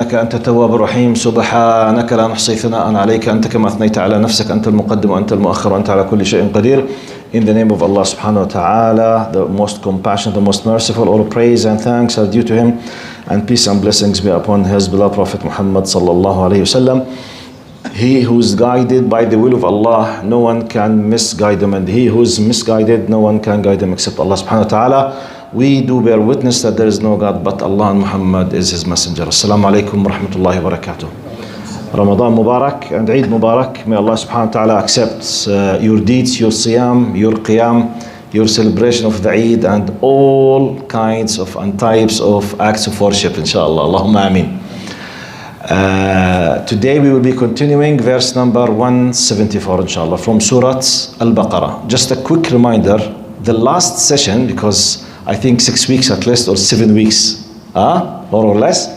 إنك أنت التواب الرحيم سبحانك لا نحصي ثناء عليك أنت كما أثنيت على نفسك أنت المقدم وأنت المؤخر وأنت على كل شيء قدير. In the name of Allah subhanahu wa ta'ala, the most compassionate, the most merciful, all praise and thanks are due to him, and peace and blessings be upon his beloved Prophet Muhammad sallallahu alayhi wasallam. He who is guided by the will of Allah, no one can misguide him, and he who is misguided, no one can guide him except Allah subhanahu wa ta'ala. We do bear witness that there is no God but Allah, and Muhammad is his messenger. Assalamu alaikum wa rahmatullahi wa barakatuh. Ramadan Mubarak and Eid Mubarak. May Allah subhanahu wa ta'ala accept your deeds, your siyam, your qiyam, your celebration of the Eid, and all kinds of and types of acts of worship, inshallah. Allahumma ameen. Today we will be continuing verse number 174, inshallah, from Surah Al-Baqarah. Just a quick reminder, the last session, because I think 6 weeks at least, or 7 weeks, more or less.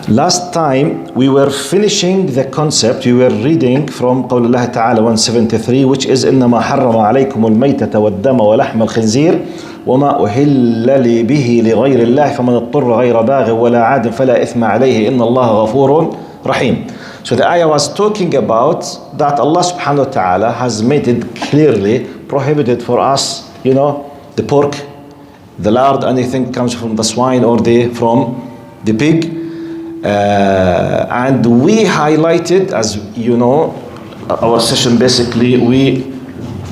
Last time we were finishing the concept, we were reading from قول الله تعالى 173, which is إنما حرم عليكم الميتة والدم ولحم الخنزير وما أهل به لغير الله فمن اضطر غير باغ ولا عاد فلا إثم عليه إن الله غفور رحيم. So the ayah was talking about that Allah subhanahu wa ta'ala has made it clearly prohibited for us, the pork, the lard, anything comes from the swine or from the pig. And we highlighted, as you know, our session basically, we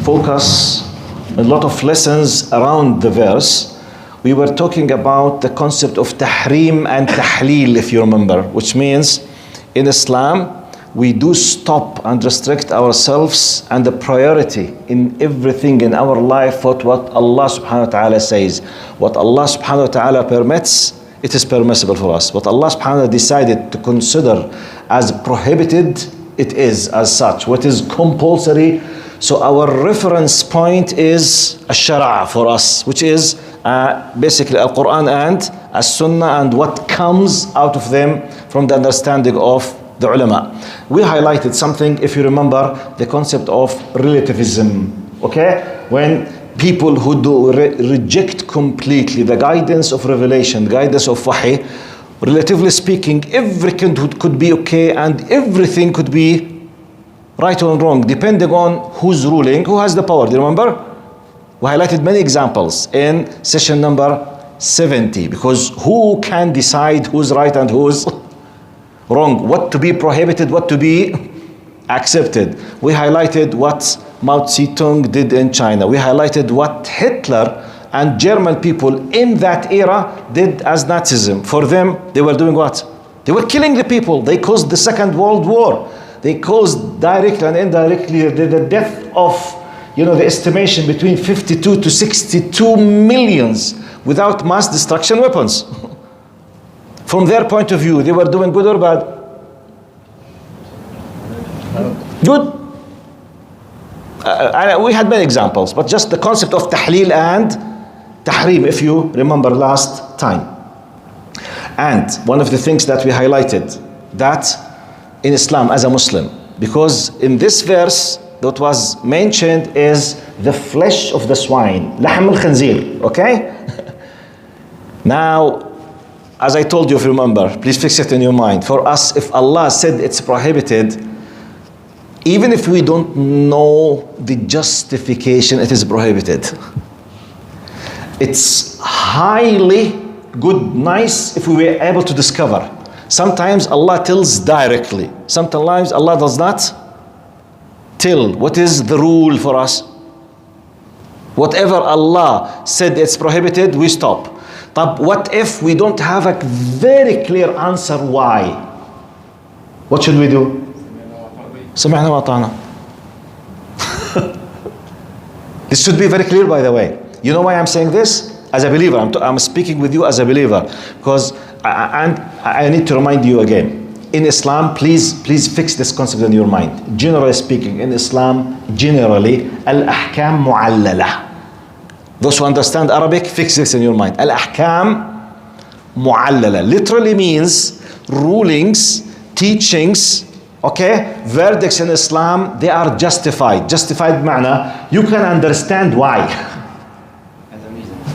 focus a lot of lessons around the verse. We were talking about the concept of tahrim and tahleel, if you remember, which means in Islam, we do stop and restrict ourselves and the priority in everything in our life for what Allah subhanahu wa ta'ala says. What Allah subhanahu wa ta'ala permits, it is permissible for us. What Allah subhanahu wa ta'ala decided to consider as prohibited, it is as such. What is compulsory, so our reference point is Ash-Shara' for us, which is basically Al-Quran and As-Sunnah and what comes out of them from the understanding of the ulama. We highlighted something, if you remember, the concept of relativism, okay? When people who do reject completely the guidance of revelation, guidance of wahi, relatively speaking, everything could be okay and everything could be right or wrong, depending on who's ruling, who has the power. Do you remember? We highlighted many examples in session number 70, because who can decide who's right and who's wrong, what to be prohibited, what to be accepted. We highlighted what Mao Zedong did in China. We highlighted what Hitler and German people in that era did as Nazism. For them, they were doing what? They were killing the people. They caused the Second World War. They caused directly and indirectly the death of, the estimation between 52 to 62 millions without mass destruction weapons. From their point of view, they were doing good or bad? Good. We had many examples, but just the concept of tahleel and tahrim, if you remember last time. And one of the things that we highlighted, that in Islam as a Muslim, because in this verse that was mentioned is the flesh of the swine, lahm al-khanzir, okay? Now, as I told you, if you remember, please fix it in your mind. For us, if Allah said it's prohibited, even if we don't know the justification, it is prohibited. It's highly good, nice if we were able to discover. Sometimes Allah tells directly. Sometimes Allah does not tell. What is the rule for us? Whatever Allah said it's prohibited, we stop. But what if we don't have a very clear answer why? What should we do? سمعنا وأطعنا. This should be very clear, by the way. You know why I'm saying this? As a believer, I'm speaking with you as a believer, because I need to remind you again. In Islam, please fix this concept in your mind. Generally speaking, in Islam, generally, al-ahkam mu'allala. Those who understand Arabic, fix this in your mind. Al-ahkam mu'allala literally means rulings, teachings, okay, verdicts in Islam, they are justified. Justified ma'na, you can understand why.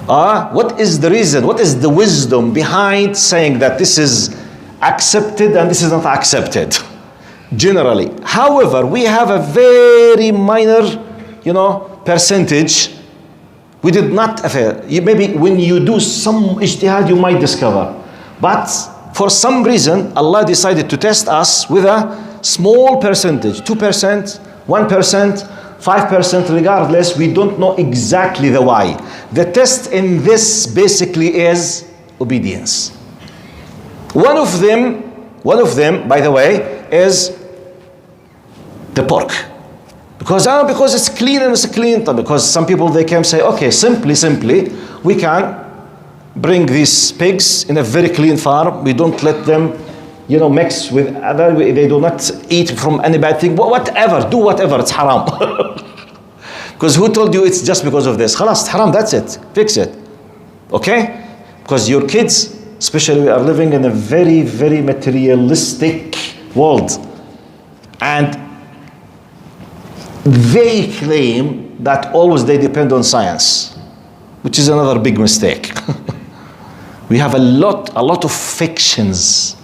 What is the reason? What is the wisdom behind saying that this is accepted and this is not accepted. Generally. However, we have a very minor, percentage. We did not, maybe when you do some ijtihad, you might discover. But for some reason, Allah decided to test us with a small percentage, 2%, 1%, 5%, regardless, we don't know exactly the why. The test in this basically is obedience. One of them, by the way, is the pork. Because it's clean and it's clean. Because some people, they can say, okay, simply, we can bring these pigs in a very clean farm. We don't let them, mix with other. They do not eat from any bad thing. Whatever, do whatever, it's haram. Because who told you it's just because of this? Khalas, haram, that's it. Fix it. Okay? Because your kids, especially, we are living in a very, very materialistic world. And they claim that always they depend on science, which is another big mistake. We have a lot of fictions,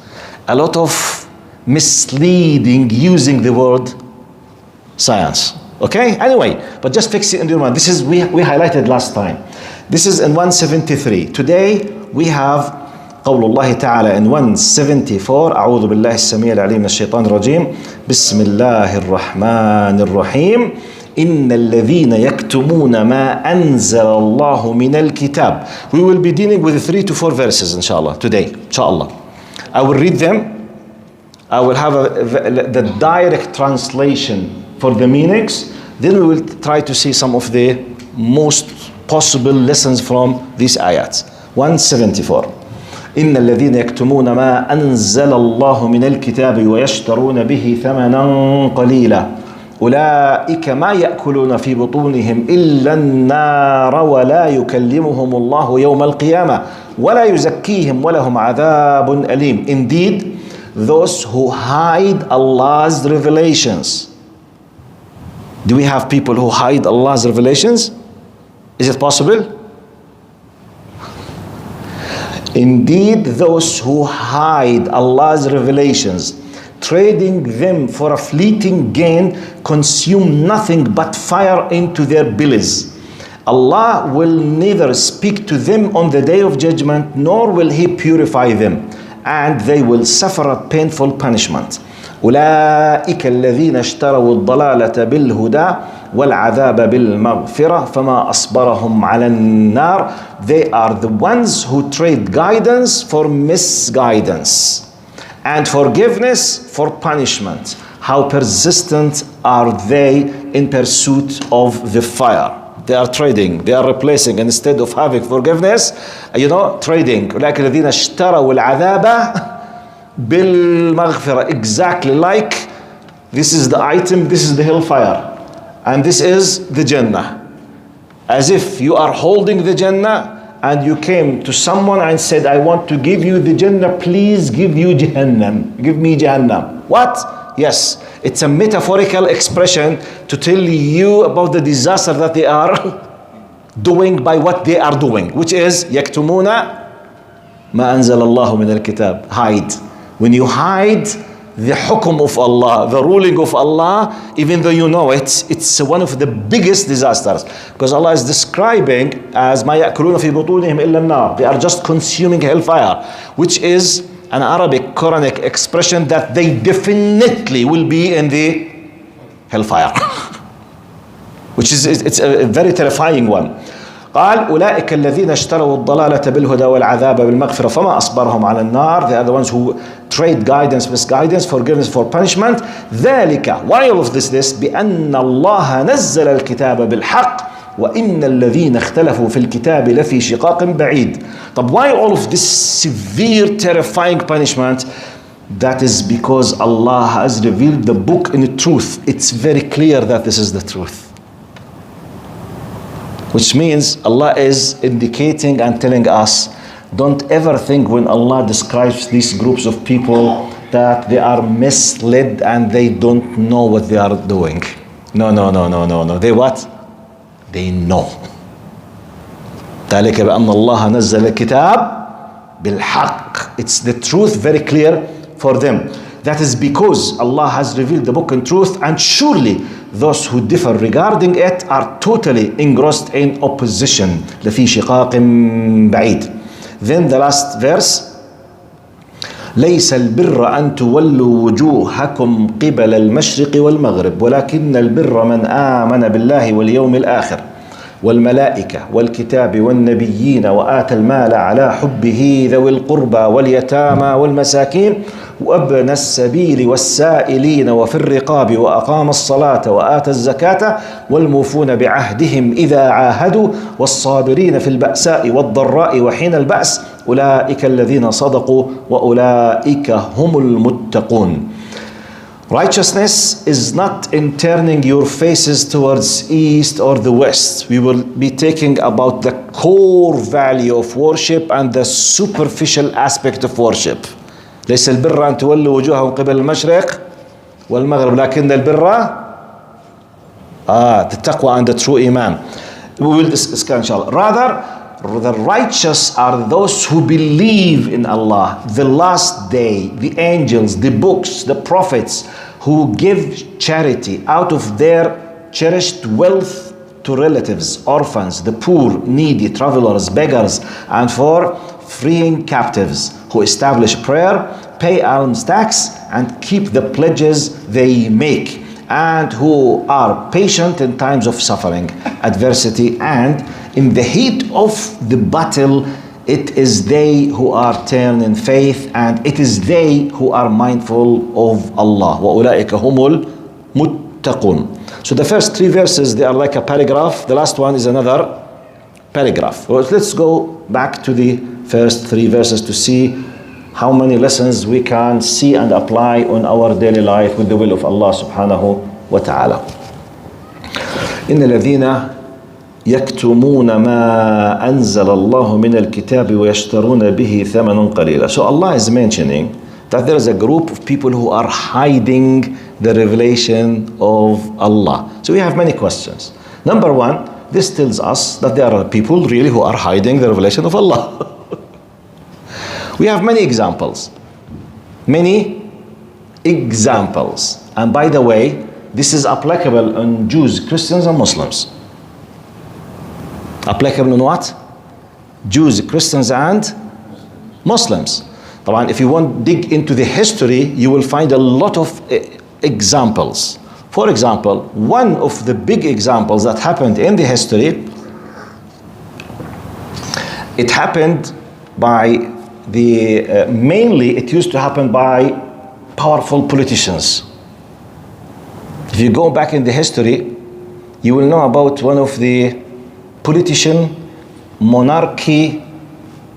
a lot of misleading using the word science. Okay? Anyway, but just fix it in your mind. This is, we highlighted last time. This is in 173. Today we have قول الله تعالى in 174 أعوذ بالله السميع العليم من الشيطان الرجيم بسم الله الرحمن الرحيم إن الذين يكتمون ما أنزل الله من الكتاب. We will be dealing with 3 to 4 verses inshallah today. Inshallah. I will read them. I will have the direct translation for the meanings. Then we will try to see some of the most possible lessons from these ayats. 174. إن الذين يكتمون ما أنزل الله من الكتاب ويشترون به ثمنا قليلا أولئك ما يأكلون في بطونهم إلا النار ولا يكلمهم الله يوم القيامة ولا يزكيهم ولهم عذاب أليم. Indeed, those who hide Allah's revelations. Do we have people who hide Allah's revelations? Is it possible? Indeed, those who hide Allah's revelations, trading them for a fleeting gain, consume nothing but fire into their bellies. Allah will neither speak to them on the day of judgment, nor will He purify them, and they will suffer a painful punishment. أولئك الذين اشتروا الضلالة بالهدى والعذاب بالمغفرة فما أصبرهم على النار. They are the ones who trade guidance for misguidance and forgiveness for punishment. How persistent are they in pursuit of the fire? They are trading, they are replacing, instead of having forgiveness, trading. أولئك الذين اشتروا العذاب بالمغفرة. Exactly like this is the item, this is the hellfire, and this is the Jannah. As if you are holding the Jannah and you came to someone and said, I want to give you the Jannah, please give you Jahannam. Give me Jahannam. What? Yes, it's a metaphorical expression to tell you about the disaster that they are doing by what they are doing, which is يكتمون ما أنزل الله من الكتاب. Hide. When you hide the hukum of Allah, the ruling of Allah, even though you know it, it's one of the biggest disasters. Because Allah is describing as ما يأكلون في بطونهم إلا النار. They are just consuming hellfire, which is an Arabic Quranic expression that they definitely will be in the hellfire. Which is, it's a very terrifying one. قال أولئك الذين اشتروا الضلالة بالهدى والعذاب بالمغفرة فما أصبرهم على النار. They are the ones who trade guidance, misguidance, forgiveness for punishment. ذلك, why all of this? بأن الله نزل الكتاب بالحق وإن الذين اختلفوا في الكتاب لفي شقاق بعيد. طب why all of this severe, terrifying punishment? That is because Allah has revealed the book in the truth. It's very clear that this is the truth. Which means Allah is indicating and telling us, don't ever think when Allah describes these groups of people that they are misled and they don't know what they are doing. No. They what? They know. ذلك بأن الله نزل الكتاب بالحق. It's the truth, very clear. for them. That is because Allah has revealed the book in truth, and surely those who differ regarding it are totally engrossed in opposition. لَفِي شِقَاقٍ بَعِيدٍ. Then the last verse, ليس البر أن تولوا وجوهكم قبل المشرق والمغرب ولكن البر من آمن بالله واليوم الآخر والملائكة والكتاب والنبيين وآتى المال على حبه ذوي القربى واليتامى والمساكين وابن السبيل والسائلين وفي الرقاب وأقام الصلاة وآتى الزكاة والموفون بعهدهم إذا عاهدوا والصابرين في البأساء والضراء وحين البأس أولئك الذين صدقوا وأولئك هم المتقون. Righteousness is not in turning your faces towards east or the west. We will be talking about the core value of worship and the superficial aspect of worship. ليس البر أن تولوا وجوههم قبل المشرق والمغرب لكن البر the taqwa and the true iman. We will discuss inshallah. Rather, the righteous are those who believe in Allah, the last day, the angels, the books, the prophets, who give charity out of their cherished wealth to relatives, orphans, the poor, needy, travelers, beggars, and for freeing captives, who establish prayer, pay alms tax, and keep the pledges they make, and who are patient in times of suffering, adversity, and in the heat of the battle. It is they who are turned in faith, and it is they who are mindful of Allah. وَأُولَٰئِكَ هُمُ الْمُتَّقُونَ. So the first three verses, they are like a paragraph. The last one is another paragraph. Well, let's go back to the first three verses to see how many lessons we can see and apply on our daily life with the will of Allah subhanahu wa ta'ala. إِنَّ الَّذِينَ يكتمون ما أنزل الله من الكتاب ويشترون به ثمنا قليلا. So Allah is mentioning that there is a group of people who are hiding the revelation of Allah. So we have many questions. Number one, this tells us that there are people really who are hiding the revelation of Allah. We have many examples. Many examples. And by the way, this is applicable on Jews, Christians, and Muslims. Applicable on what? Jews, Christians, and Muslims. If you want to dig into the history, you will find a lot of examples. For example, one of the big examples that happened in the history, it happened by mainly it used to happen by powerful politicians. If you go back in the history, you will know about one of the politician, monarchy,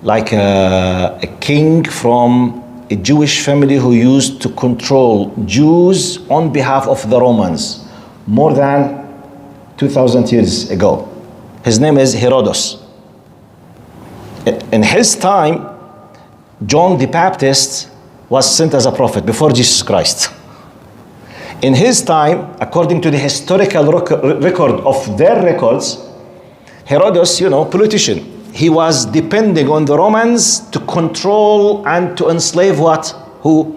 like a king from a Jewish family who used to control Jews on behalf of the Romans more than 2,000 years ago. His name is Herodos. In his time, John the Baptist was sent as a prophet before Jesus Christ. In his time, according to the historical record of their records, Herodos, politician, he was depending on the Romans to control and to enslave what? Who?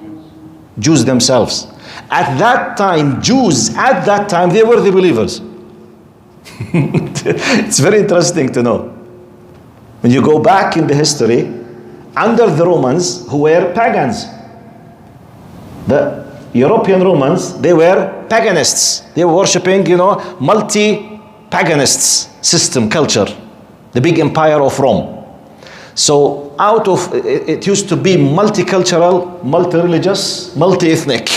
Jews themselves. At that time, Jews, they were the believers. It's very interesting to know. When you go back in the history, under the Romans, who were pagans, the European Romans, they were paganists. They were worshipping, multi-paganists system, culture, the big empire of Rome. So out of it used to be multicultural, multi-religious, multi-ethnic.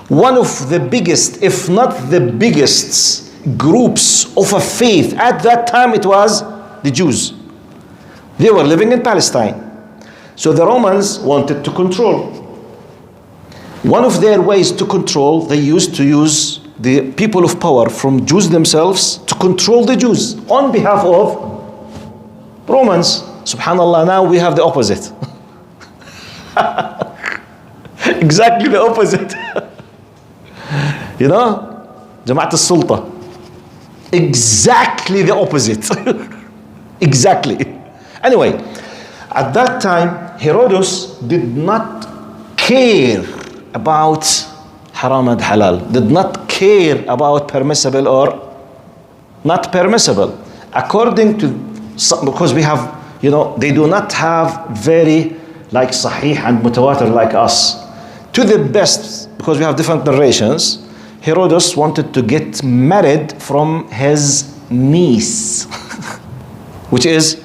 One of the biggest, if not the biggest, groups of a faith at that time, it was the Jews. They were living in Palestine. So the Romans wanted to control. One of their ways to control, they used to use the people of power from Jews themselves to control the Jews on behalf of Romans. Subhanallah, now we have the opposite. Exactly the opposite. Jama'at al-Sulta. Exactly the opposite. Exactly. Anyway, at that time, Herodos did not care about haram and halal, did not care about permissible or not permissible. According to some, because we have, they do not have very like sahih and mutawatir like us. To the best, because we have different narrations, Herodotus wanted to get married from his niece, which is,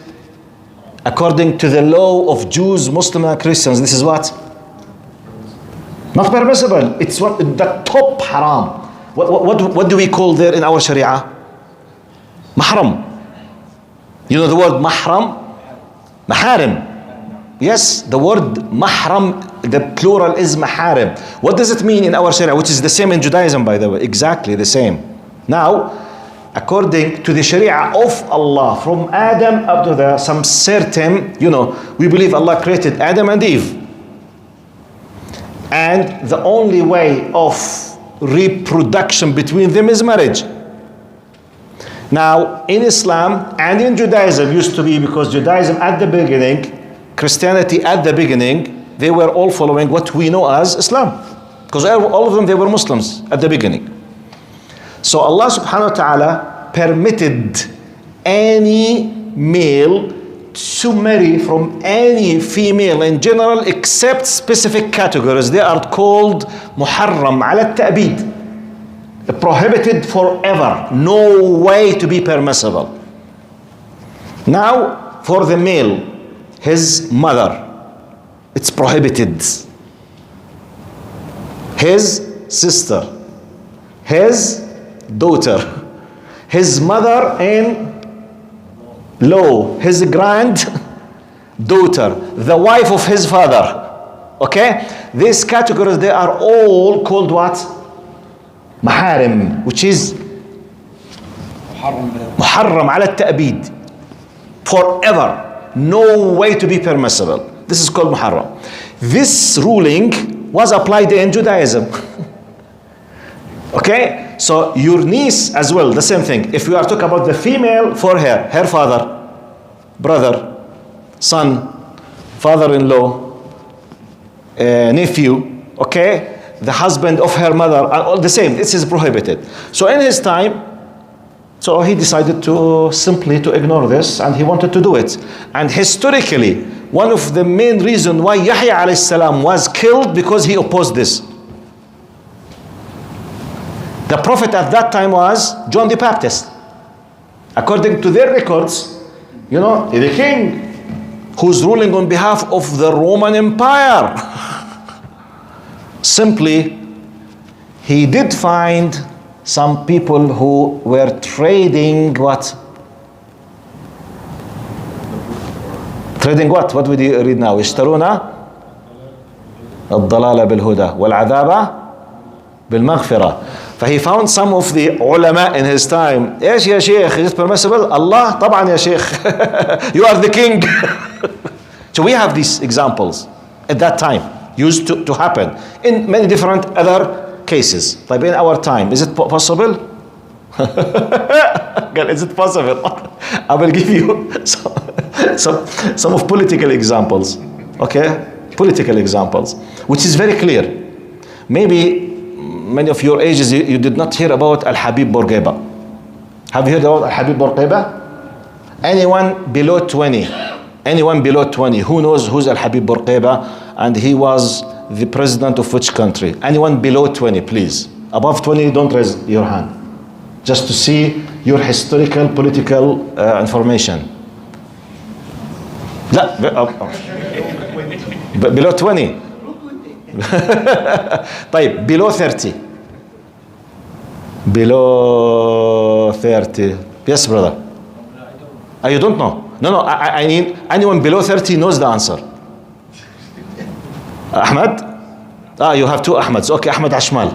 according to the law of Jews, Muslims, and Christians, this is what? Not permissible. It's the top haram. What do we call there in our Sharia? Mahram. You know the word mahram? Maharim. Yes, the word mahram, the plural is maharim. What does it mean in our Sharia? Which is the same in Judaism, by the way. Exactly the same. Now, according to the Sharia of Allah, from Adam up to some certain, we believe Allah created Adam and Eve. And the only way of reproduction between them is marriage. Now, in Islam and in Judaism used to be, because Judaism at the beginning, Christianity at the beginning, they were all following what we know as Islam. Because all of them, they were Muslims at the beginning. So Allah subhanahu wa ta'ala permitted any male to marry from any female in general except specific categories. They are called muharram ala ta'bid. Prohibited forever. No way to be permissible. Now, for the male, his mother, it's prohibited. His sister, his daughter, his mother in law, his granddaughter, the wife of his father. Okay? These categories, they are all called what? Maharim, which is muharram ala ta'bid. Forever. No way to be permissible. This is called muharram. This ruling was applied in Judaism. Okay? So your niece as well, the same thing. If we are talking about the female, for her father, brother, son, father-in-law, nephew, okay? The husband of her mother, all the same. This is prohibited. So in his time, so he decided to simply ignore this, and he wanted to do it. And historically, one of the main reasons why Yahya alayhi salam was killed, because he opposed this. The prophet at that time was John the Baptist. According to their records, the king who's ruling on behalf of the Roman Empire. Simply, he did find some people who were trading what? Trading what? What would you read now? يشترون الضلال بالهدى والعذاب بالمغفرة. فhe found some of the ulama in his time. ايش يا شيخ? Is it permissible? Allah, طبعا يا شيخ. You are the king. So we have these examples at that time used to happen in many different other cases. Like in our time, is it possible? Is it possible? I will give you some of political examples. Okay? Political examples, which is very clear. Maybe many of your ages, you did not hear about Al-Habib Bourguiba. Have you heard about Al-Habib Bourguiba? Anyone below 20? Anyone below 20? Who knows who's Al-Habib Bourguiba? And he was the president of which country? Anyone below 20, please. Above 20, don't raise your hand. Just to see your historical, political information. Below 20. طيب, below 30. Below 30. Yes, brother. You don't know? No, I mean, anyone below 30 knows the answer. Ahmed? You have two Ahmeds. Okay, Ahmed Ashmal.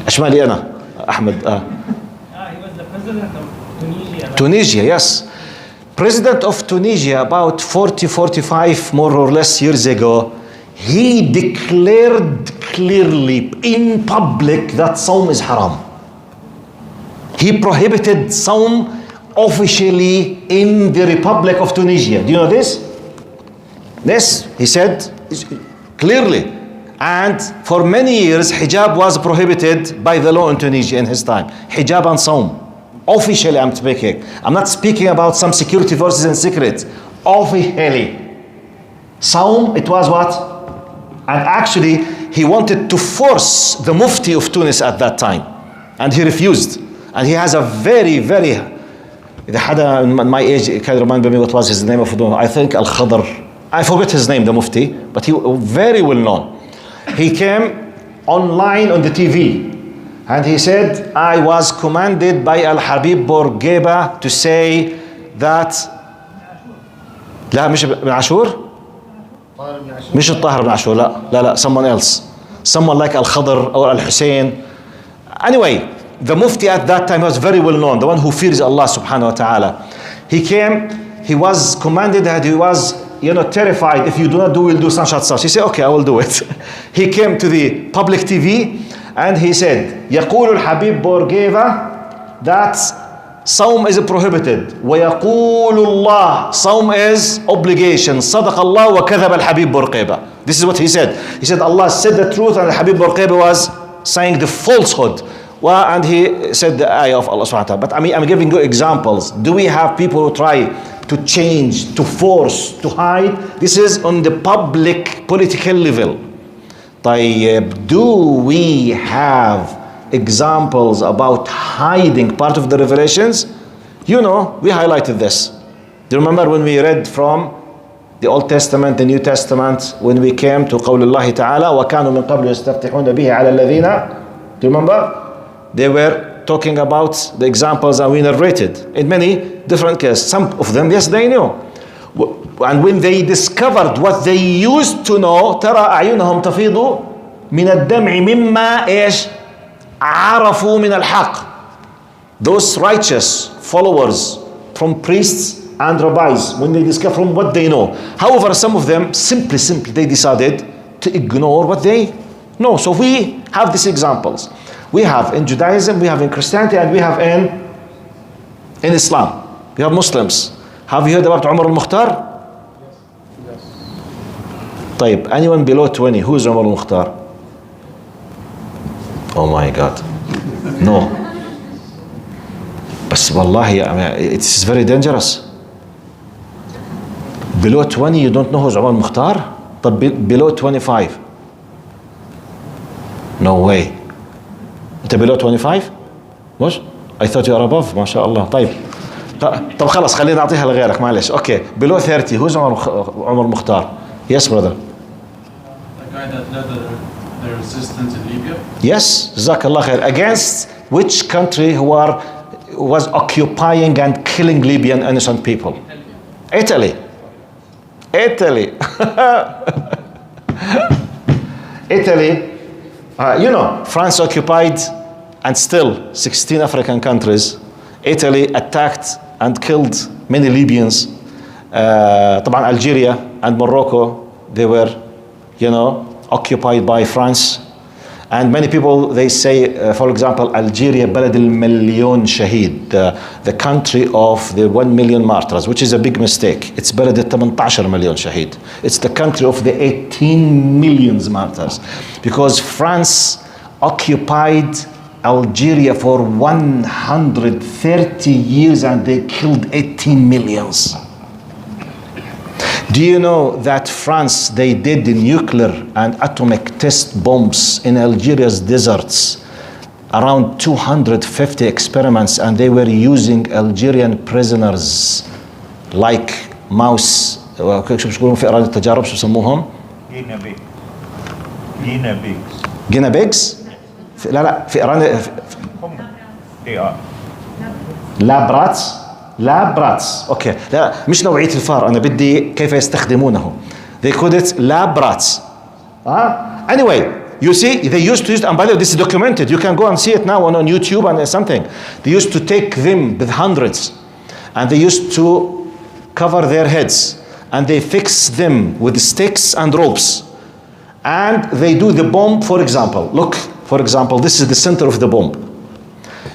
Ashmali أنا. Ahmed. He was the president of Tunisia. Tunisia, yes. President of Tunisia about 45 more or less years ago, he declared clearly in public that Sawm is haram. He prohibited Sawm officially in the Republic of Tunisia. Do you know this? This, he said clearly. And for many years, hijab was prohibited by the law in Tunisia in his time. Hijab and Saum. Officially, I'm speaking. I'm not speaking about some security forces in secret. Officially. Saum, it was what? And actually, he wanted to force the Mufti of Tunis at that time. And he refused. And he has a very, very, إذا حدا من my age can remind me what was his name of the, I think Al-Khadr. I forget his name, the Mufti, but he very well known. He came online on the TV and he said, I was commanded by Al-Habib Bourguiba to say that لا مش بن عاشور مش الطاهر بن عاشور لا someone else, someone like Al-Khadr or Al-Hussein. Anyway, the Mufti at that time was very well known, the one who fears Allah subhanahu wa ta'ala. He came, he was commanded that he was terrified, if you do not do, we'll do such and such. He said, okay, I will do it. He came to the public TV and he said, يقول الحبيب بورقيبة that Saum is prohibited. ويقول الله Saum is obligation. صدق الله وكذب الحبيب بورقيبة. This is what he said. He said Allah said the truth and Habib Bourguiba was saying the falsehood. Well, and he said the ayah of Allah subhanahu wa ta'ala. But I'm giving you examples. Do we have people who try to change, to force, to hide? This is on the public political level. طيب, do we have examples about hiding part of the revelations? We highlighted this. Do you remember when we read from the Old Testament, the New Testament, when we came to قول الله تعالى وكانوا من قبل يستفتحون به على الذين. Do you remember? They were talking about the examples that we narrated in many different cases. Some of them, yes, they knew. And when they discovered what they used to know, ترى أعينهم تفيض من الدمع مما إيش عرفوا من الحق. Those righteous followers from priests and rabbis, when they discover from what they know. However, some of them simply they decided to ignore what they know. So we have these examples. We have in Judaism, we have in Christianity, and we have in Islam. We have Muslims. Have you heard about Umar al-Mukhtar? Yes. طيب, anyone below 20, who is Umar al-Mukhtar? Oh my God. No. But wallahi, it's very dangerous. Below 20, you don't know who's Umar al-Mukhtar? But below 25? No way. انت below 25 مش I thought you are above ما شاء الله. طب خلاص خلينا نعطيها لغيرك معلش. Okay, below 30 who's عمر مختار? Yes brother. The guy that led the resistance in Libya? Yes, جزاك الله خير. Against which country was occupying and killing Libyan innocent people? Italy. Italy. France occupied and still 16 African countries. Italy attacked and killed many Libyans. طبعا Algeria and Morocco, they were, occupied by France. And many people, they say, for example, Algeria, بلد المليون شهيد, the country of the 1 million martyrs, which is a big mistake. It's بلد 18 مليون شهيد. It's the country of the 18 million martyrs. Because France occupied Algeria for 130 years and they killed 18 millions. Do you know that France, they did the nuclear and atomic test bombs in Algeria's deserts, around 250 experiments, and they were using Algerian prisoners like mouse. شو بيقولون في إيران التجارب شو بسموهم؟ Guinea pigs. لا في إيران لابراتس. اوكي, لا مش نوعية الفار, انا بدي كيف يستخدمونه. They called it labrats. Anyway, you see, they used to use, and by the way, this is documented. You can go and see it now on YouTube and something. They used to take them with hundreds, and they used to cover their heads, and they fix them with sticks and ropes, and they do the bomb. For example, look. For example, this is the center of the bomb.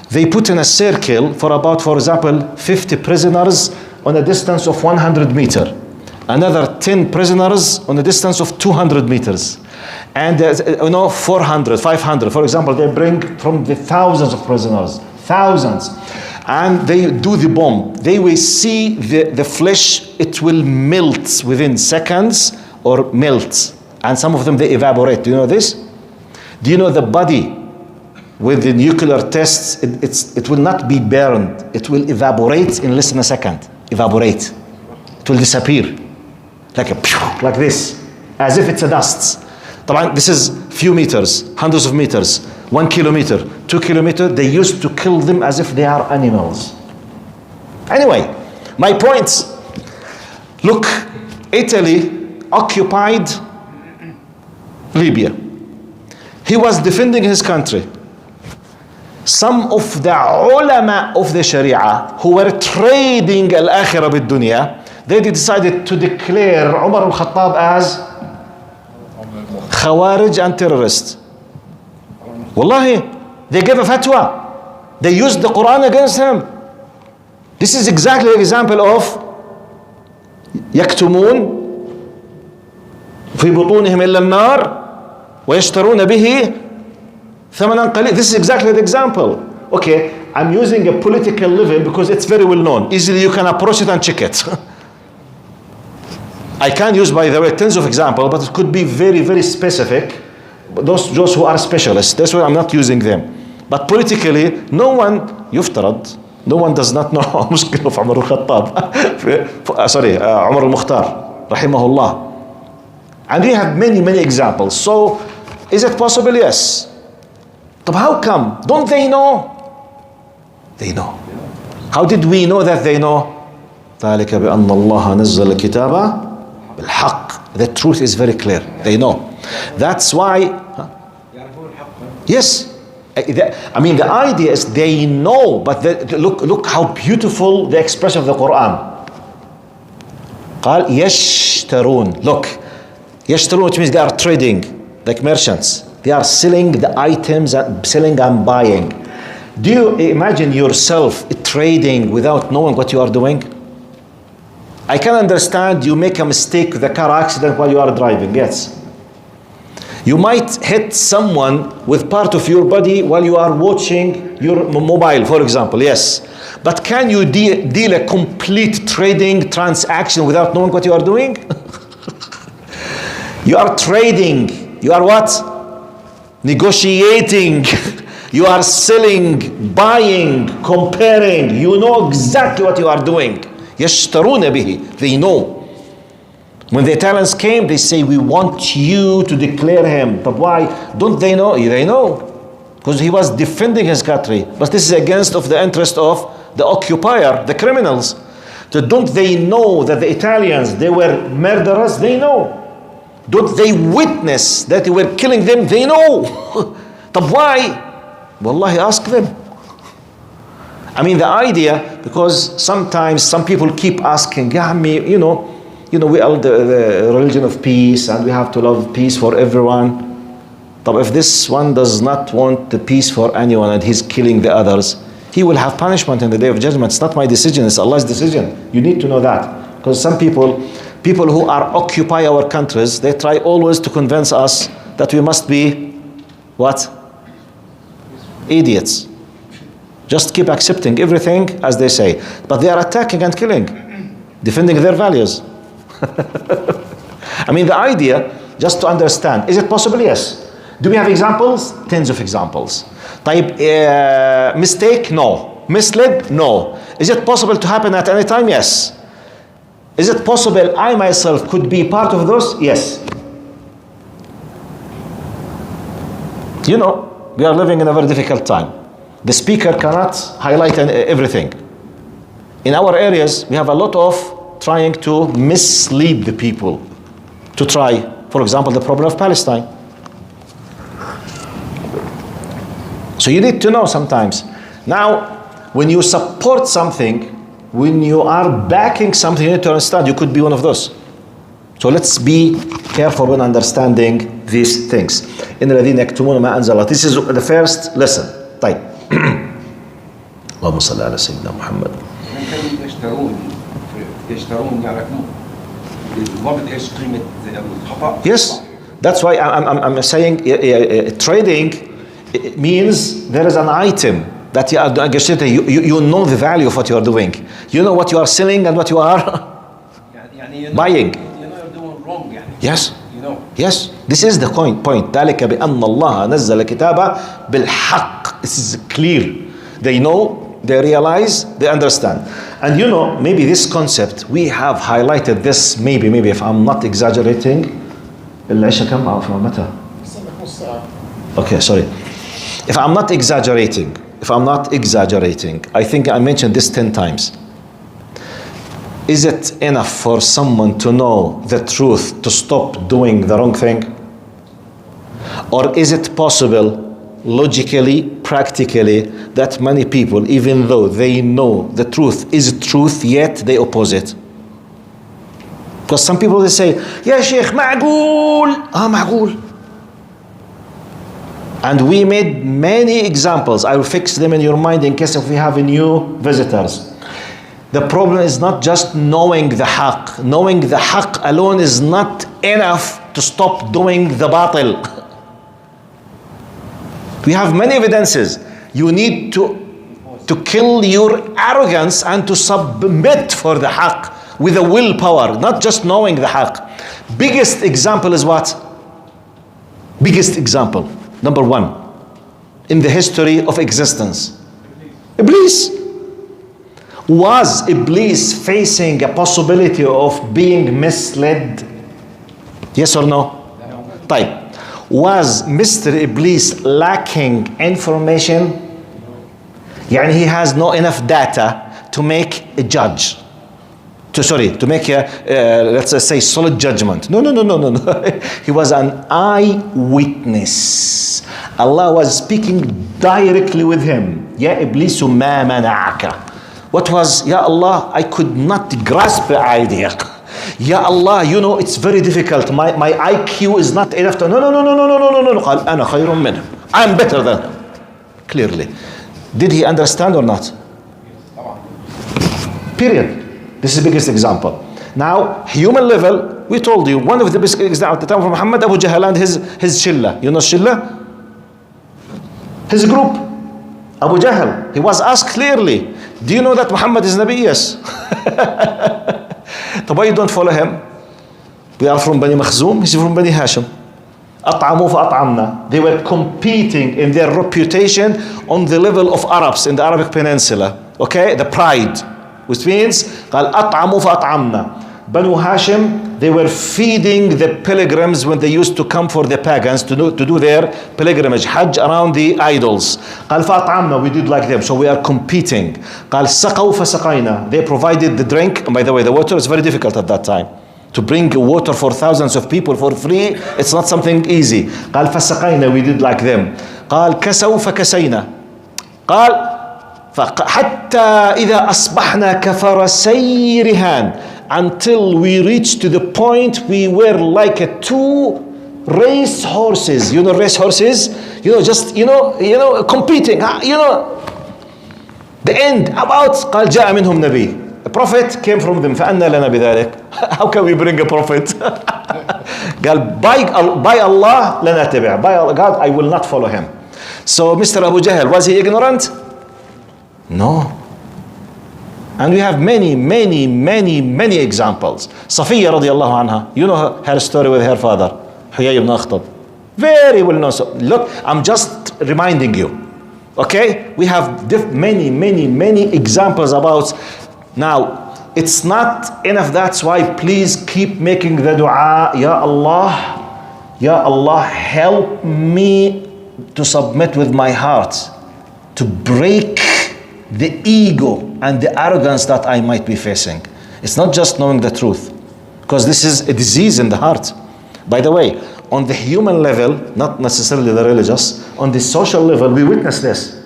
They put in a circle for about, for example, 50 prisoners on a distance of 100 meters. another 10 prisoners on a distance of 200 meters. And 400, 500. For example, they bring from the thousands of prisoners, thousands. And they do the bomb. They will see the flesh, it will melt within seconds or melt. And some of them, they evaporate. Do you know this? Do you know the body with the nuclear tests, it will not be burned. It will evaporate in less than a second. Evaporate. It will disappear. Like this. As if it's a dust. This is few meters, hundreds of meters, 1 kilometer, 2 kilometers. They used to kill them as if they are animals. Anyway, my point. Look, Italy occupied Libya. He was defending his country. Some of the ulama of the Sharia who were trading al-akhirah bid-dunya, they decided to declare Umar al-Khattab as Khawarij and terrorist. Wallahi, they gave a fatwa. They used the Quran against him. This is exactly an example of يكتمون في بطونهم إلا النار ويشترون به ثمنا قليل. This is exactly the example. Okay, I'm using a political level because it's very well known. Easily you can approach it and check it. I can use, by the way, tens of examples, but it could be very, very specific. Those who are specialists, that's why I'm not using them. But politically, no one يفترض, no one does not know مشكلة في عمر الخطاب. Sorry, عمر المختار رحمه الله. And we have many, many examples. So, is it possible? Yes. But how come? Don't they know? They know. How did we know that they know? ذلك بأن الله نزل الكتاب بالحق. The truth is very clear. They know. That's why. Yes. I mean, the idea is they know, but look how beautiful the expression of the Quran. قال يشترون. Look, يشترون, which means they are trading, like merchants. They are selling the items, and selling and buying. Do you imagine yourself trading without knowing what you are doing? I can understand you make a mistake with a car accident while you are driving, yes. You might hit someone with part of your body while you are watching your mobile, for example, yes. But can you deal a complete trading transaction without knowing what you are doing? You are trading. You are what? Negotiating. You are selling, buying, comparing. You know exactly what you are doing. يشترون به. They know. When the Italians came, they say, we want you to declare him. But why? Don't they know? They know. Because he was defending his country. But this is against of the interest of the occupier, the criminals. So don't they know that the Italians, they were murderers? They know. Don't they witness that they were killing them? They know. But why? Wallahi, ask them. I mean, the idea, because sometimes some people keep asking, you know, we are the religion of peace and we have to love peace for everyone. But if this one does not want the peace for anyone and he's killing the others, he will have punishment in the day of judgment. It's not my decision, it's Allah's decision. You need to know that. Because some people who are occupy our countries, they try always to convince us that we must be, what? Idiots. Just keep accepting everything as they say. But they are attacking and killing, defending their values. I mean, the idea, just to understand, is it possible? Yes. Do we have examples? Tens of examples. Mistake? No. Misled? No. Is it possible to happen at any time? Yes. Is it possible I myself could be part of those? Yes. You know, we are living in a very difficult time. The speaker cannot highlight everything. In our areas, we have a lot of trying to mislead the people to try, for example, the problem of Palestine. So you need to know sometimes. Now, when you support something, when you are backing something, you need to understand you could be one of those. So let's be careful when understanding these things. إن الذين يكتمون ما أنزل الله. This is the first lesson. طيب. اللهم صل على سيدنا محمد. يشترون يعرفون ضابط ايش قيمه الخطا؟ Yes, that's why I'm saying trading means there is an item that you are negotiating. You know the value of what you are doing. You know what you are selling and what you are يعني buying. you know you're doing wrong يعني. Yes. You know. Yes, this is the point. ذلك بأن الله نزل كتابه بالحق. This is clear. They know, they realize, they understand. And you know, maybe this concept, we have highlighted this, maybe if I'm not exaggerating. العشاء كم أو متى؟ Okay, sorry. If I'm not exaggerating, I think I mentioned this 10 times. Is it enough for someone to know the truth to stop doing the wrong thing? Or is it possible, logically, practically, that many people, even though they know the truth is truth, yet they oppose it? Because some people they say, "Ya Sheikh, معقول." معقول. And we made many examples. I will fix them in your mind in case if we have new visitors. The problem is not just knowing the haqq. Knowing the haqq alone is not enough to stop doing the batil. We have many evidences. You need to kill your arrogance and to submit for the haqq with a willpower, not just knowing the haqq. Biggest example is what? Biggest example, number one, in the history of existence. Iblis. Was Iblis facing a possibility of being misled? Yes or no? طيب. Was Mr. Iblis lacking information? يعني he has no enough data to make a judge. To make a, let's say, solid judgment. No. He was an eyewitness. Allah was speaking directly with him. يا إبليس ما منعك. What was, Ya Allah, I could not grasp the idea. Ya Allah, you know, it's very difficult. My IQ is not enough to, no. قال أنا خير منه. I'm better than him. Clearly. Did he understand or not? Period. This is the biggest example. Now, human level, we told you, one of the biggest examples at the time of Muhammad, Abu Jahl and his shilla. You know shilla? His group. Abu Jahl, he was asked clearly, do you know that Muhammad is Nabi? Yes. So why you don't follow him? We are from Bani Makhzum, he's from Bani Hashim. أطعموا فأطعمنا. They were competing in their reputation on the level of Arabs in the Arabic Peninsula. Okay, the pride, which means قال أطعموا فأطعمنا. Banu Hashim, they were feeding the pilgrims when they used to come for the pagans to do their pilgrimage, Hajj, around the idols. قال فأطعمنا, we did like them, so we are competing. قال سقوا فسقينا, they provided the drink. And by the way, the water is very difficult at that time. To bring water for thousands of people for free, it's not something easy. قال فسقينا, we did like them. قال كسوا فكسينا. قال حتى إذا أصبحنا كفرسي رهان, until we reached to the point we were like a two race horses. You know race horses? You know, just, you know, competing. You know, the end about قال جاء منهم نبي. A prophet came from them. فأنا لنا بذلك. How can we bring a prophet? قال by Allah لنا تبع. By God, I will not follow him. So Mr. Abu Jahl, was he ignorant? No. And we have many examples. Safiya radiallahu anha, you know her story with her father, Huyay ibn Akhtab. Very well known. So look, I'm just reminding you. Okay? We have many examples about. Now, it's not enough. That's why please keep making the dua. Ya Allah, help me to submit with my heart, to break the ego and the arrogance that I might be facing. It's not just knowing the truth, because this is a disease in the heart. By the way, on the human level, not necessarily the religious, on the social level, we witness this.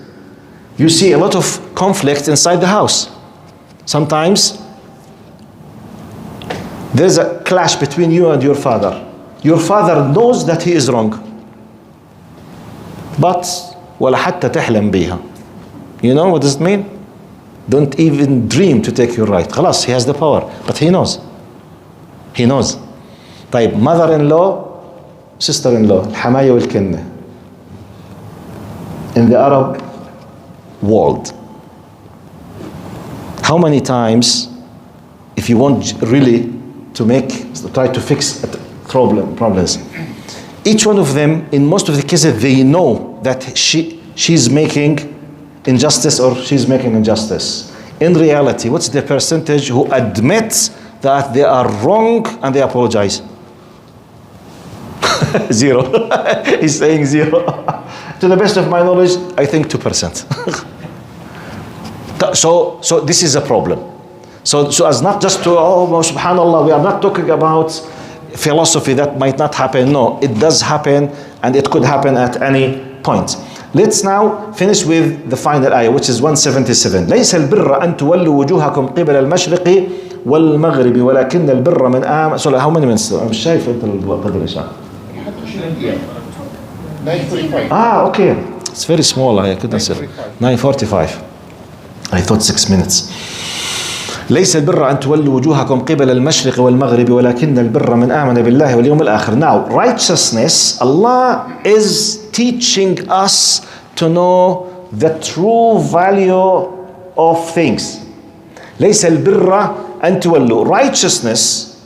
You see a lot of conflict inside the house. Sometimes there's a clash between you and your father. Your father knows that he is wrong, but ولا حتى تحلم بيها. You know what does it mean? Don't even dream to take your right. خلاص, he has the power, but he knows. He knows. طيب mother-in-law, sister-in-law, الحماية والكنة. In the Arab world, how many times, if you want really to try to fix problems, each one of them, in most of the cases, they know that she's making injustice or she's making injustice. In reality, what's the percentage who admits that they are wrong and they apologize? Zero. He's saying zero. To the best of my knowledge, I think 2%. So this is a problem. So as not just to, subhanallah, we are not talking about philosophy that might not happen. No, it does happen, and it could happen at any point. Let's now finish with the final ayah, which is 177. ليس البر أن تولوا وجوهكم قبل المشرق والمغرب ولكن البر من آمن. So how many minutes? مش شايف أنت القدر إيش؟ 9:45. Okay. It's very small. I couldn't say. 9:45. I thought 6 minutes. ليس البر أن تولوا وجوهكم قبل المشرق والمغرب ولكن البر من آمن بالله واليوم الآخر. Now, righteousness, Allah is teaching us to know the true value of things. ليس البر أن تولوا. Righteousness,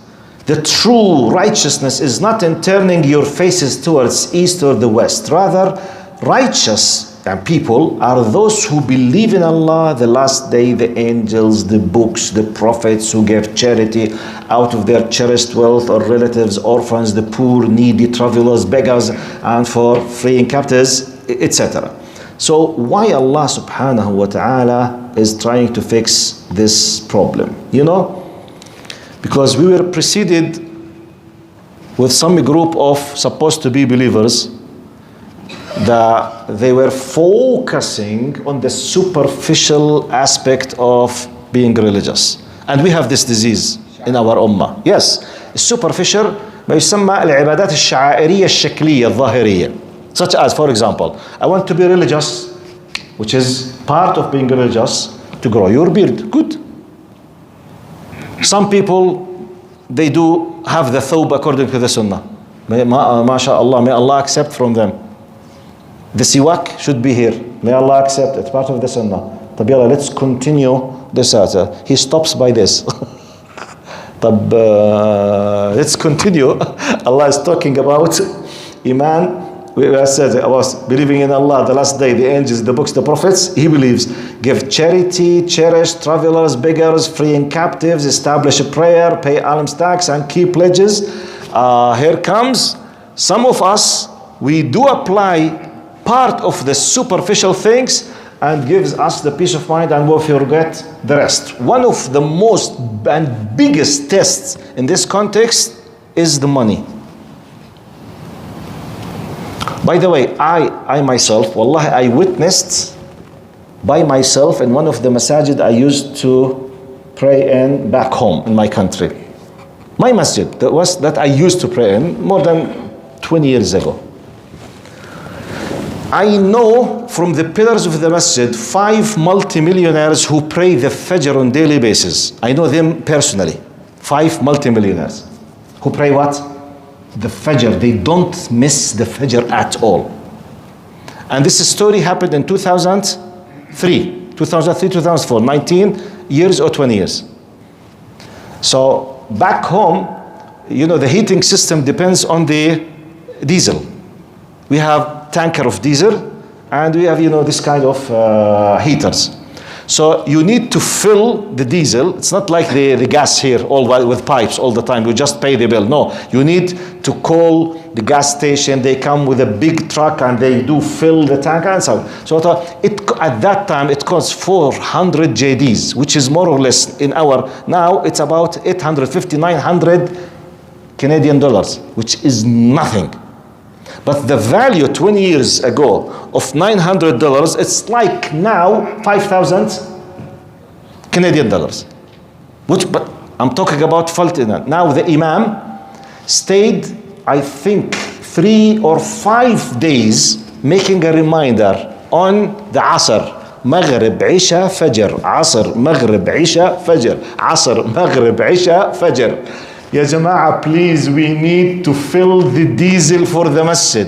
the true righteousness is not in turning your faces towards east or the west. Rather, righteous people are those who believe in Allah, the last day, the angels, the books, the prophets, who give charity out of their cherished wealth or relatives, orphans, the poor, needy, travelers, beggars, and for freeing captives, etc. So why Allah subhanahu wa ta'ala is trying to fix this problem? You know, because we were preceded with some group of supposed to be believers that they were focusing on the superficial aspect of being religious. And we have this disease in our ummah. Yes, superficial ما يسمى العبادات الشعائرية الشكلية الظاهرية. Such as, for example, I want to be religious, which is part of being religious, to grow your beard. Good. Some people, they do have the thawb according to the sunnah. MashaAllah, may Allah accept from them. The siwak should be here. May Allah accept it. Part of the sunnah. طب يلا, let's continue this. He stops by this. طب let's continue. Allah is talking about Iman. We said about believing in Allah, the last day, the angels, the books, the prophets. He believes. Give charity, cherish travelers, beggars, freeing captives, establish a prayer, pay alms tax, and keep pledges. Here comes some of us. We do apply part of the superficial things and gives us the peace of mind, and we'll forget the rest. One of the most and biggest tests in this context is the money. By the way, I myself, wallahi, I witnessed by myself in one of the masajid I used to pray in back home in my country. My masjid that I used to pray in more than 20 years ago. I know from the pillars of the masjid 5 multimillionaires who pray the Fajr on daily basis. I know them personally. 5 multimillionaires who pray what? The Fajr. They don't miss the Fajr at all. And this story happened in 2003, 2004, 19 years or 20 years. So back home, you know, the heating system depends on the diesel. We have tanker of diesel, and we have, you know, this kind of heaters. So you need to fill the diesel. It's not like the gas here all with pipes all the time. You just pay the bill. No, you need to call the gas station. They come with a big truck and they do fill the tank and so on. So at that time it costs 400 JDs, which is more or less in our, now it's about 850, 900 Canadian dollars, which is nothing. But the value 20 years ago of $900, it's like now 5,000 Canadian dollars. But I'm talking about Faltina. Now the Imam stayed, I think, 3 or 5 days making a reminder on the Asr. Maghrib, Isha, Fajr. Asr, Maghrib, Isha, Fajr. Asr, Maghrib, Isha, Fajr. Ya Jama'ah, please, we need to fill the diesel for the masjid.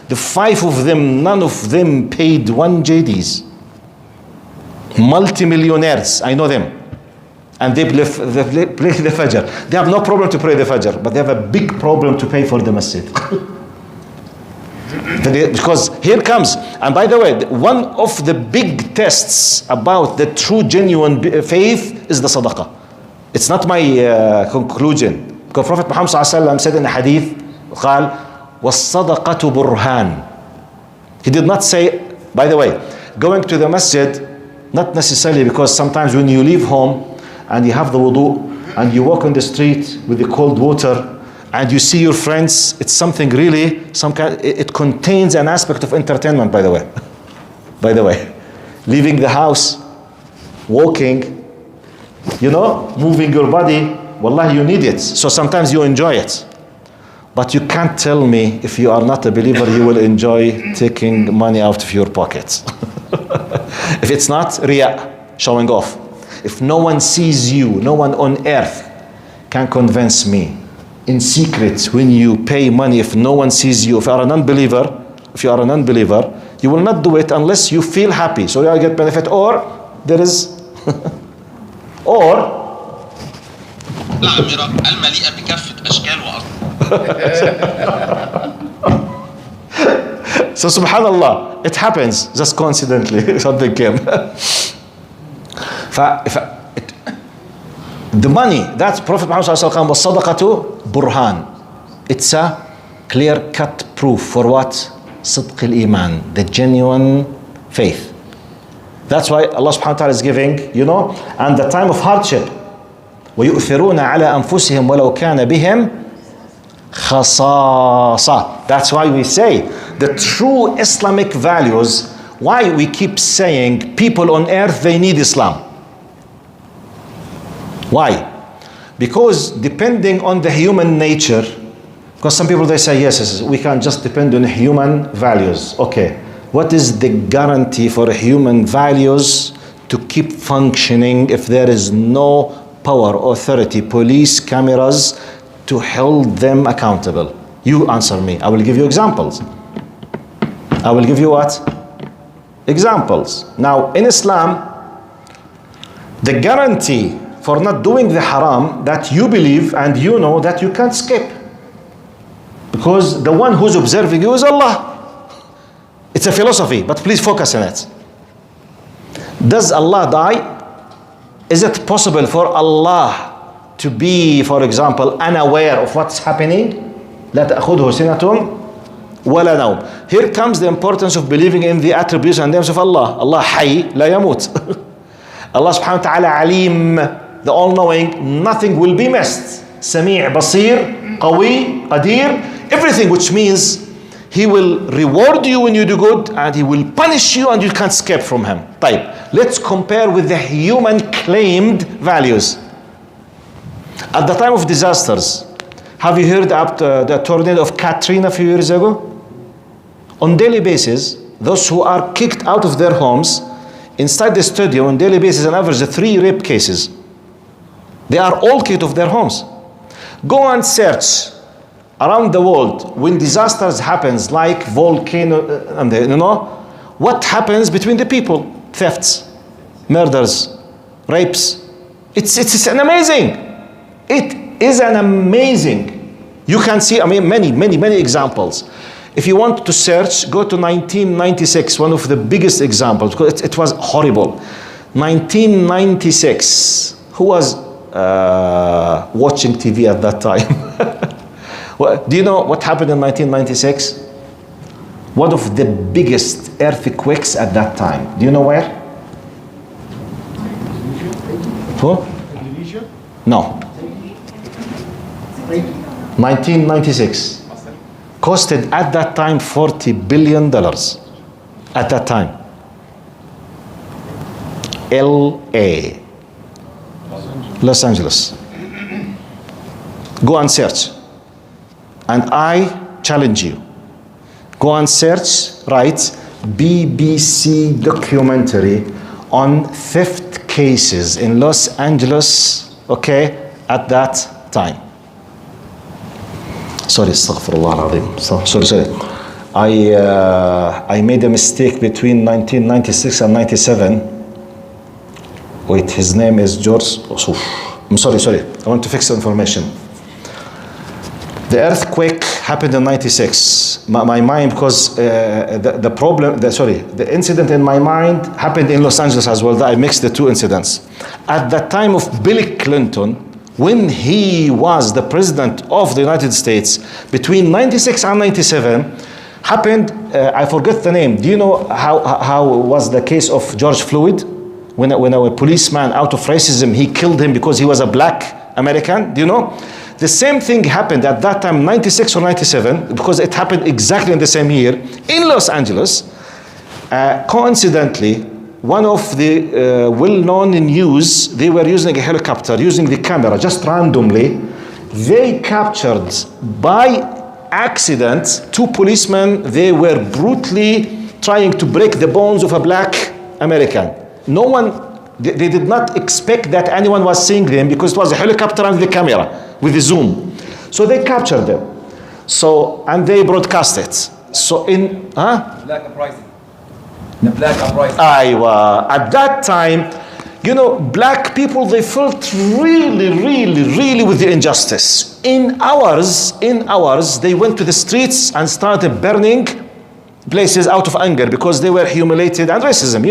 The 5 of them, none of them paid 1 JDs. Multi-millionaires, I know them. And they play the Fajr. They have no problem to pray the Fajr, but they have a big problem to pay for the masjid. Because here comes, and by the way, one of the big tests about the true genuine faith is the sadaqah. It's not my conclusion. Because Prophet Muhammad ﷺ said in a hadith, قال وَالصَّدَقَةُ burhan. He did not say, by the way, going to the masjid, not necessarily, because sometimes when you leave home and you have the wudu and you walk on the street with the cold water and you see your friends, it's something really, it contains an aspect of entertainment, by the way. By the way, leaving the house, walking, moving your body, wallahi, you need it. So sometimes you enjoy it. But you can't tell me if you are not a believer, you will enjoy taking money out of your pockets. If it's not, riya, showing off. If no one sees you, no one on earth can convince me. In secret, when you pay money, if no one sees you, if you are an unbeliever, you will not do it unless you feel happy. So you get benefit, or there is, or العامرة المليئة بكافة أشكال وأطوار. So subhanallah, it happens just coincidentally. Something came. The money, that's Prophet Muhammad ﷺ was sadaqatu burhan. It's a clear-cut proof for what? Sidq al-iman, the genuine faith. That's why Allah subhanahu wa ta'ala is giving, and the time of hardship. وَيُؤْثِرُونَ عَلَىٰ أَنفُسِهِمْ وَلَوْ كَانَ بِهِمْ خَصَاصَةٌ. That's why we say the true Islamic values, why we keep saying people on earth, they need Islam. Why? Because depending on the human nature, because some people they say, yes, we can't just depend on human values. Okay, what is the guarantee for human values to keep functioning if there is no power, authority, police, cameras to hold them accountable? You answer me. I will give you examples. I will give you what? Examples. Now, in Islam, the guarantee for not doing the haram that you believe and you know that you can't skip. Because the one who's observing you is Allah. It's a philosophy, but please focus on it. Does Allah die? Is it possible for Allah to be, for example, unaware of what's happening? لا تأخذه سنة ولا نوم. Here comes the importance of believing in the attributes and names of Allah. Allah حي لا يموت. Allah subhanahu wa ta'ala alim, the all-knowing, nothing will be missed. سميع بصير قوي قدير, everything, which means He will reward you when you do good and He will punish you and you can't escape from Him. طيب, let's compare with the human claimed values. At the time of disasters, have you heard about the tornado of Katrina a few years ago? On daily basis, those who are kicked out of their homes, inside the studio on daily basis, on average, 3 rape cases. They are all kicked off their homes. Go and search around the world when disasters happens like volcano, what happens between the people? Thefts, murders, rapes. It's an amazing. It is an amazing. You can see, many examples. If you want to search, go to 1996, one of the biggest examples, because it was horrible. 1996. Who was watching TV at that time? Well, do you know what happened in 1996? One of the biggest earthquakes at that time. Do you know where? Who? Indonesia? No. 1996. Costed at that time $40 billion. At that time. L.A. Los Angeles. Go and search. And I challenge you. Go and search, write BBC documentary on theft cases in Los Angeles, okay, at that time. Sorry, astaghfirullah al-azim. Sorry. I made a mistake between 1996 and 97. Wait, his name is George. I'm sorry. I want to fix the information. The earthquake happened in 96. My mind, because the incident in my mind happened in Los Angeles as well. I mixed the two incidents. At the time of Bill Clinton, when he was the president of the United States, between 96 and 97, happened, I forget the name. Do you know how was the case of George Floyd? When a policeman, out of racism, he killed him because he was a black American. Do you know? The same thing happened at that time, 96 or 97, because it happened exactly in the same year in Los Angeles. Coincidentally, one of the well-known news, they were using a helicopter, using the camera, just randomly. They captured by accident 2 policemen. They were brutally trying to break the bones of a black American. No one, they did not expect that anyone was seeing them because it was a helicopter and the camera with the zoom. So they captured them. So, and they broadcast it. So Black uprising. The black uprising. At that time, black people, they felt really with the injustice. In hours, they went to the streets and started burning places out of anger because they were humiliated, and racism,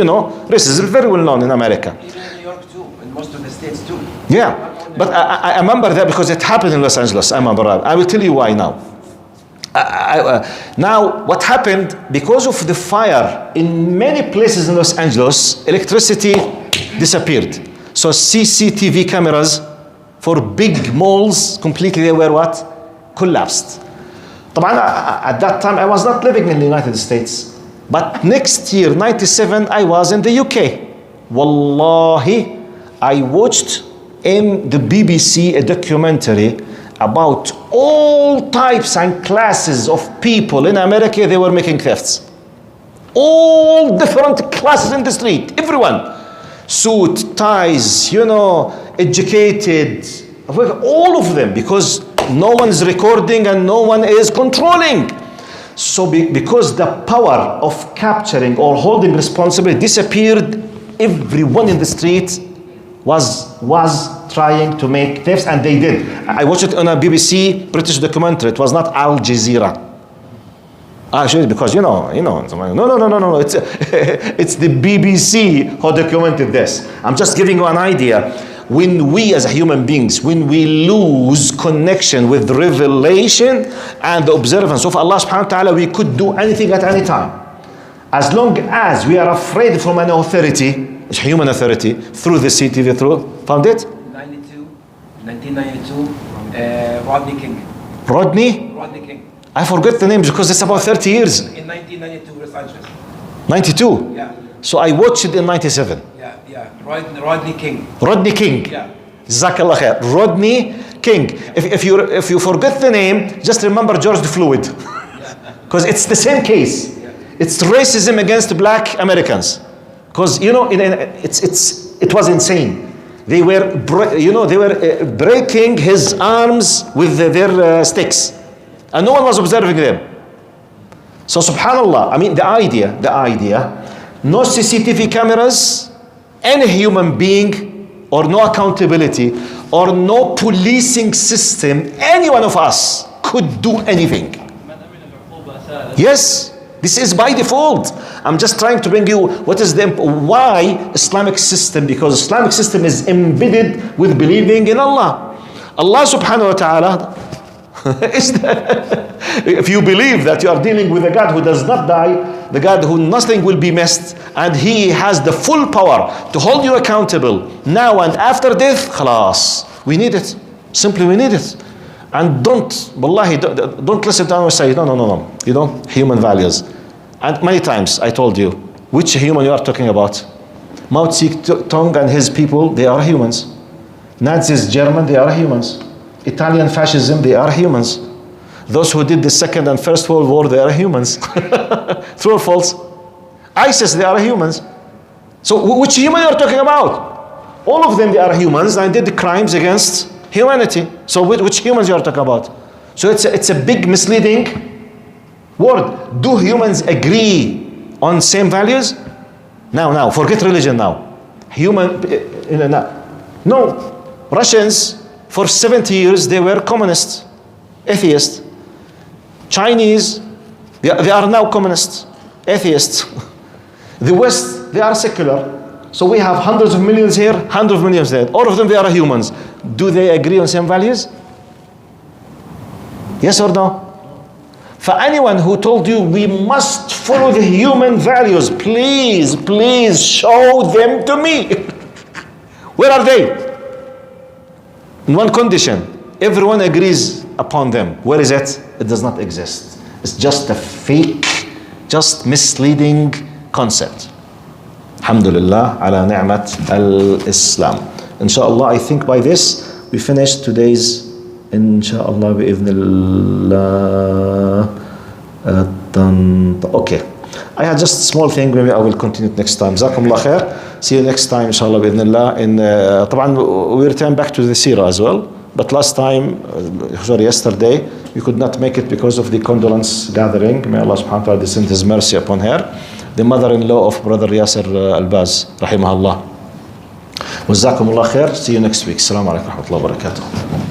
racism is very well known in America. Even in New York too, in most of the states too. Yeah, but I remember that because it happened in Los Angeles. I remember that. I will tell you why now. Now, what happened, because of the fire in many places in Los Angeles, electricity disappeared. So CCTV cameras for big malls completely, they were what? Collapsed. At that time, I was not living in the United States. But next year, 97, I was in the UK. Wallahi, I watched in the BBC a documentary about all types and classes of people in America. They were making thefts. All different classes in the street, everyone. Suit, ties, educated, all of them, because no one is recording and no one is controlling. So because the power of capturing or holding responsibility disappeared, everyone in the street was trying to make thefts, and they did. I watched it on a BBC British documentary. It was not Al Jazeera. Actually, because no. It's the BBC who documented this. I'm just giving you an idea. When we as human beings, when we lose connection with revelation and the observance of Allah subhanahu wa ta'ala, we could do anything at any time. As long as we are afraid from an authority, human authority, through the CCTV, found it? 1992, Rodney King. Rodney King. I forget the name because it's about 30 years. In 1992, Los Angeles. 92? Yeah. So I watched it in 97. Yeah. Rodney King. Rodney King. Yeah. Jazakallah khair. Rodney King. If you forget the name, just remember George Floyd. Because it's the same case. Yeah. It's racism against black Americans. Because it was insane. They were breaking his arms with their sticks, and no one was observing them. So subhanallah, I mean the idea, no CCTV cameras, any human being, or no accountability, or no policing system, any one of us could do anything. Yes. This is by default. I'm just trying to bring you why Islamic system, because Islamic system is embedded with believing in Allah. Allah subhanahu wa ta'ala if you believe that you are dealing with a God who does not die, the God who nothing will be missed, and He has the full power to hold you accountable now and after death, khalas. We need it. Simply we need it. And don't listen to anyone say, no. Human values. And many times I told you, which human you are talking about? Mao Zedong and his people, they are humans. Nazis, German, they are humans. Italian fascism, they are humans. Those who did the Second and First World War, they are humans. True or false? ISIS, they are humans. So which human you are talking about? All of them, they are humans and did the crimes against humanity. So which humans you are talking about? So it's a big misleading word. Do humans agree on same values? Now, forget religion now. No. Russians, for 70 years, they were communists, atheists. Chinese, they are now communists, atheists. The West, they are secular. So we have hundreds of millions here, hundreds of millions there. All of them, they are humans. Do they agree on same values? Yes or no? For anyone who told you we must follow the human values, please show them to me. Where are they? In one condition, everyone agrees upon them. Where is it? It does not exist. It's just a fake, just misleading concept. Alhamdulillah ala ni'mat al-Islam. Inshallah, I think by this we finished today's inshallah bi'idhnillah. Okay. I had just a small thing, maybe I will continue it next time. Jazakumullah khair. See you next time inshallah bi'idhnillah. طبعا we return back to the seerah as well. But last time, yesterday, we could not make it because of the condolence gathering. May Allah subhanahu wa ta'ala descend His mercy upon her. The mother-in-law of Brother Yasser Al-Baz, rahimahullah. Jazakumullah khair. See you next week. Assalamu alaikum wa rahmatullahi wa barakatuh.